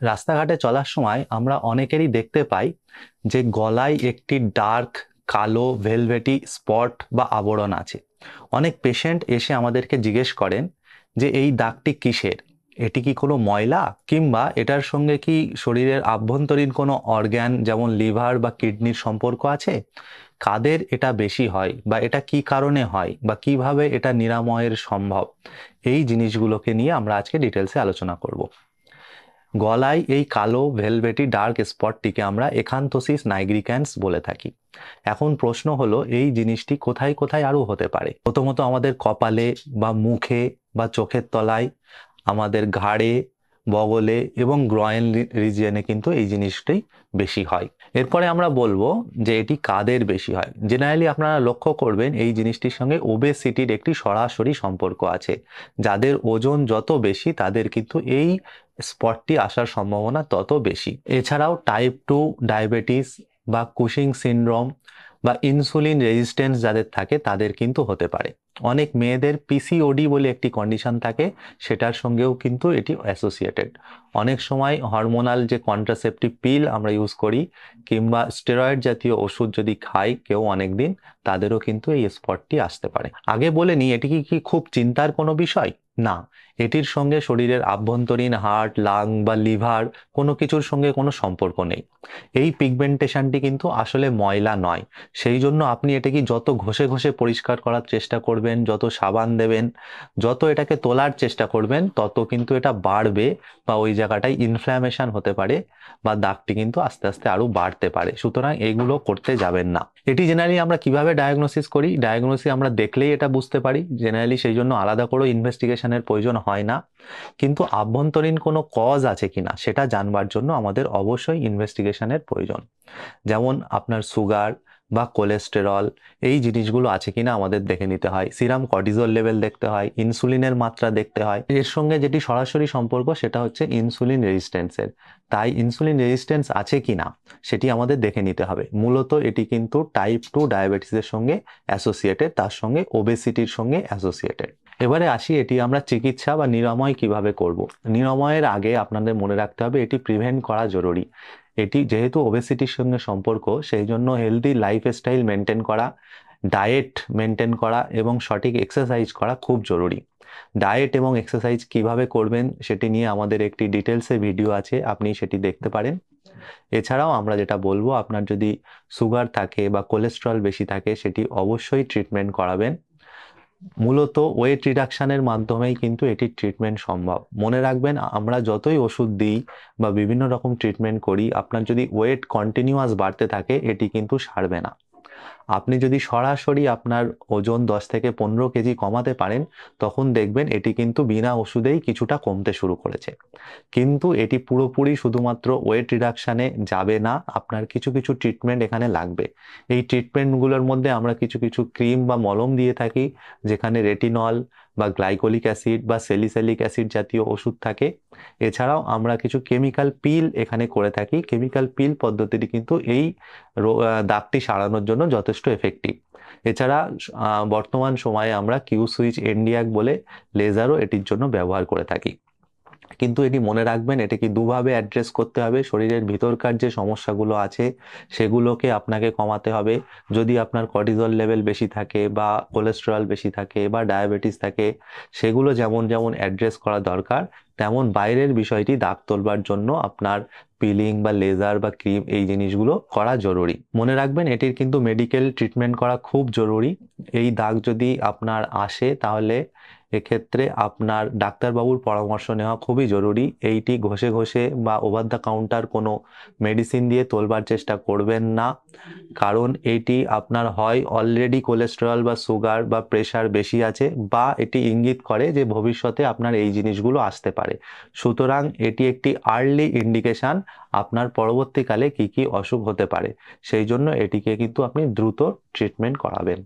রাস্তাঘাটে চলার সময় আমরা অনেকেরই দেখতে পাই যে গলায় একটি ডার্ক কালো ভেলভেটি স্পট বা আবরণ আছে। অনেক পেশেন্ট এসে আমাদেরকে জিজ্ঞেস করেন যে এই দাগটি কিসের, এটি কি কোনো ময়লা, কিংবা এটার সঙ্গে কি শরীরের আভ্যন্তরীণ কোনো অর্গ্যান যেমন লিভার বা কিডনির সম্পর্ক আছে। কাদের এটা বেশি হয় বা এটা কি কারণে হয় বা কিভাবে এটা নিরাময়ের সম্ভব, এই জিনিসগুলোকে নিয়ে আমরা আজকে ডিটেলসে আলোচনা করব। গলায় এই কালো ভেলভেটি ডার্ক স্পটটিকে আমরা এখানথোসিস নাইগ্রিক্যান্স বলে থাকি। এখন প্রশ্ন হলো এই জিনিসটি কোথায় কোথায় আরো হতে পারে। প্রথমত আমাদের কপালে বা মুখে বা চোখের তলায়, আমাদের ঘাড়ে, বগলে এবং গ্রয়েন রিজিয়নে কিন্তু এই জিনিসটাই বেশি হয়। এরপরে আমরা বলবো যে এটি কাদের বেশি হয়। জেনারেলি আপনারা লক্ষ্য করবেন এই জিনিসটির সঙ্গে ওবেসিটির একটি সরাসরি সম্পর্ক আছে। যাদের ওজন যত বেশি তাদের কিন্তু এই স্পটটি আসার সম্ভাবনা তত বেশি। এছাড়াও টাইপ 2 ডায়াবেটিস বা কুশিং সিনড্রোম বা ইনসুলিন রেজিস্ট্যান্স যাদের থাকে তাদের কিন্তু হতে পারে। অনেক মেয়েদের পিসিওডি বলে একটি কন্ডিশন থাকে, সেটার সঙ্গেও কিন্তু এটি অ্যাসোসিয়েটেড। অনেক সময় হরমোনাল যে কন্ট্রাসেপটিভ পিল আমরা ইউজ করি কিংবা স্টেরয়েড জাতীয় ওষুধ যদি খাই কেউ অনেক দিন, তাদেরও কিন্তু এই স্পটটি আসতে পারে। আগে বলে নিই, এটি কি খুব চিন্তার কোনো বিষয় না। এটির সঙ্গে শরীরের আভ্যন্তরীণ হার্ট, লাং বা লিভার কোনো কিছুর সঙ্গে কোনো সম্পর্ক নেই। এই পিগমেন্টেশনটি কিন্তু আসলে ময়লা নয়। সেই জন্য আপনি এটাকে যত ঘষে ঘষে পরিষ্কার করার চেষ্টা করবেন, যত সাবান দেবেন, যত এটাকে তোলার চেষ্টা করবেন, তত কিন্তু এটা বাড়বে বা ওই জায়গাটায় ইনফ্ল্যামেশন হতে পারে বা দাগটি কিন্তু আস্তে আস্তে আরো বাড়তে পারে। সুতরাং এগুলো করতে যাবেন না। এটি জেনারেলি আমরা কিভাবে ডায়াগনোসিস করি? ডায়াগনোসিস আমরা দেখলেই এটা বুঝতে পারি। জেনারেলি সেই জন্য আলাদা করে ইনভেস্টিগেশনের প্রয়োজন হয় না। কিন্তু আভ্যন্তরীণ কোনো কজ আছে কিনা সেটা জানবার জন্য আমাদের অবশ্যই ইনভেস্টিগেশনের প্রয়োজন। যেমন আপনার সুগার বা কোলেস্টেরল, এই জিনিসগুলো আছে কিনা আমাদের দেখে নিতে হয়। সিরাম কর্টিজল লেভেল দেখতে হয়, ইনসুলিনের মাত্রা দেখতে হয়। এর সঙ্গে যেটি সরাসরি সম্পর্ক সেটা হচ্ছে ইনসুলিন রেজিস্ট্যান্সের। তাই ইনসুলিন রেজিস্ট্যান্স আছে কিনা সেটি আমাদের দেখে নিতে হবে। মূলত এটি কিন্তু টাইপ 2 ডায়াবেটিসের সঙ্গে অ্যাসোসিয়েটেড, তার সঙ্গে ওবেসিটির সঙ্গে অ্যাসোসিয়েটেড। এবারে আসি এটি আমরা চিকিৎসা বা নিরাময় কিভাবে করব। নিরাময়ের আগে আপনাদের মনে রাখতে হবে এটি প্রিভেন্ট করা জরুরি। এটি যেহেতু ওবেসিটির সঙ্গে সম্পর্ক, সেই জন্য হেলদি লাইফস্টাইল মেনটেন করা, ডায়েট মেনটেন করা এবং সঠিক এক্সারসাইজ করা খুব জরুরি। ডায়েট এবং এক্সারসাইজ কিভাবে করবেন সেটি নিয়ে আমাদের একটি ডিটেলসে ভিডিও আছে, আপনি সেটি দেখতে পারেন। এছাড়াও আমরা যেটা বলবো, আপনার যদি সুগার থাকে বা কোলেস্টেরল বেশি থাকে সেটি অবশ্যই ট্রিটমেন্ট করাবেন। মূলত ওয়েট রিডাকশনের মাধ্যমেই কিন্তু এটির ট্রিটমেন্ট সম্ভব। মনে রাখবেন, আমরা যতই ওষুধ দিই বা বিভিন্ন রকম ট্রিটমেন্ট করি, আপনার যদি ওয়েট কন্টিনিউয়াস বাড়তে থাকে এটি কিন্তু সারবে না। আপনি যদি সরাসরি আপনার ওজন 10 থেকে 15 কেজি কমাতে পারেন, তখন দেখবেন এটি কিন্তু বিনা ওষুধেই কিছুটা কমতে শুরু করেছে। কিন্তু এটি পুরোপুরি শুধুমাত্র ওয়েট রিডাকশানে যাবে না, আপনার কিছু কিছু ট্রিটমেন্ট এখানে লাগবে। এই ট্রিটমেন্টগুলোর মধ্যে আমরা কিছু কিছু ক্রিম বা মলম দিয়ে থাকি, যেখানে রেটিনল বা গ্লাইকোলিক অ্যাসিড বা স্যালিসাইলিক অ্যাসিড জাতীয় ওষুধ থাকে। এছাড়াও আমরা কিছু কেমিক্যাল পিল এখানে করে থাকি। কেমিক্যাল পিল পদ্ধতিটি কিন্তু এই দাগটি সারানোর জন্য যথেষ্ট এফেক্টিভ। এছাড়া বর্তমান সময়ে আমরা কিউ সুইচ এনডিআক বলে লেজারও এটির জন্য ব্যবহার করে থাকি। কিন্তু এটি মনে রাখবেন, এটাকে দুভাবে অ্যাড্রেস করতে হবে। শরীরের ভিতরকার যে সমস্যাগুলো আছে সেগুলোকে আপনাকে কমাতে হবে। যদি আপনার কর্টিজল লেভেল বেশি থাকে বা কোলেস্টেরল বেশি থাকে বা ডায়াবেটিস থাকে, সেগুলো যেমন যেমন অ্যাড্রেস করা দরকার, তেমন বাইরের বিষয়টি দাগ তোলবার জন্য আপনার পিলিং বা লেজার বা ক্রিম এই জিনিসগুলো করা জরুরি। মনে রাখবেন এটির কিন্তু মেডিকেল ট্রিটমেন্ট করা খুব জরুরি। এই দাগ যদি আপনার আসে তাহলে এক্ষেত্রে আপনার ডাক্তারবাবুর পরামর্শ নেওয়া খুবই জরুরি। এইটি ঘষে ঘষে বা ওভার দ্য কাউন্টার কোনো মেডিসিন দিয়ে তোলবার চেষ্টা করবেন না, কারণ এটি আপনার হয় অলরেডি কোলেস্টেরল বা সুগার বা প্রেশার বেশি আছে, বা এটি ইঙ্গিত করে যে ভবিষ্যতে আপনার এই জিনিসগুলো আসতে পারে। সুতরাং এটি একটি আর্লি ইন্ডিকেশন আপনার পরবর্তীকালে কি কি অসুখ হতে পারে। সেই জন্য এটিকে কিন্তু আপনি দ্রুত ট্রিটমেন্ট করাবেন।